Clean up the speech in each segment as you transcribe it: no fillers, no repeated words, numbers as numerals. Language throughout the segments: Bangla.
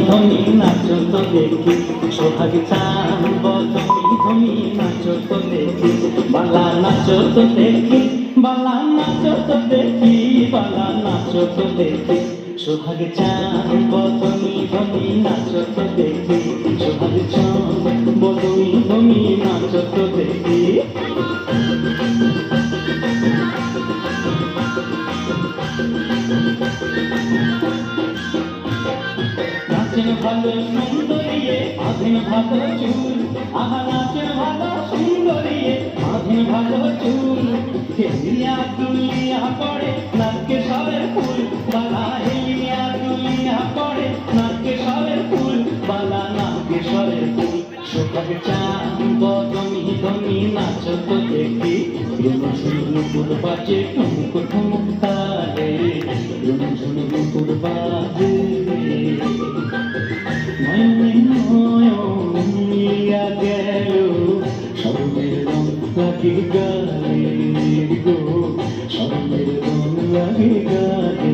ধমি নাচো তো দেখি সোহাগ চাঁদ বদমি ধমি নাচো তো দেখি বালা নাচো তো দেখি বালা নাচো তো দেখি বালা নাচো তো দেখি সোহাগ চাঁদ বদমি ধমি নাচো তো দেখি সোহাগ চাঁদ বদমি ধমি নাচো তো দেখি নাচেন ভালো সুন্দরিয়ে আধেন ভালো চুল আহা নাচেন ভালো সুন্দরিয়ে আধেন ভালো চুল হেলিয়া দুলিয়া পড়ে নাচকে সবের ফুল বালা হেলিয়া দুলিয়া পড়ে নাচকে সবের ফুল বালা নাচকে সবের ফুল সোহাগ চাঁদ বদমি ধমি নাচো তো দেখি নুপুর বাজে ঠুমুক ঠুমুক তালে নুপুর বাজে নয়নিয়া গেল সবের রং লাগে গালে গো সবের রং লাগে গালে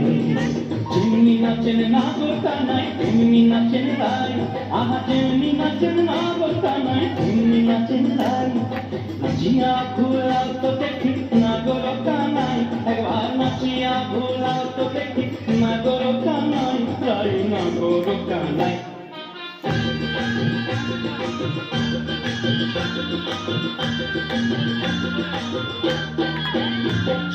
যেমনি নাচেন না গোটা নাই তেমনি নাচেন লাই আহা যেমনি নাচেন না গোটা নাই তেমনি নাচেন লাই নাচিয়া ভুলাও তো দেখি না গোরকা নাই একবার নাচিয়া ভুলাও তো দেখি না গোরকা নাই লাই না গোরকা নাই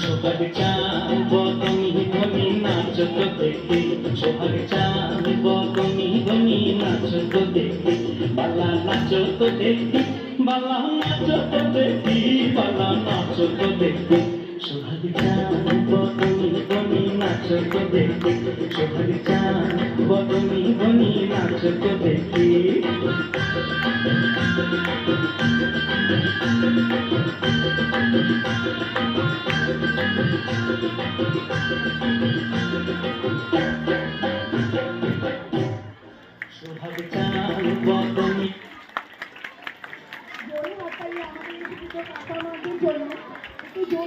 সোহাগ চাঁদ বদমি ধমি নাচো তো দেখি সোহাগ চাঁদ বদমি ধমি নাচো তো দেখি বালা নাচো তো দেখি বালা নাচো তো দেখি বালা নাচো তো দেখি সোহাগ চাঁদ বদমি ধমি নাচো তো দেখি সোহাগ চাঁদ বদমি ধমি নাচো তো দেখি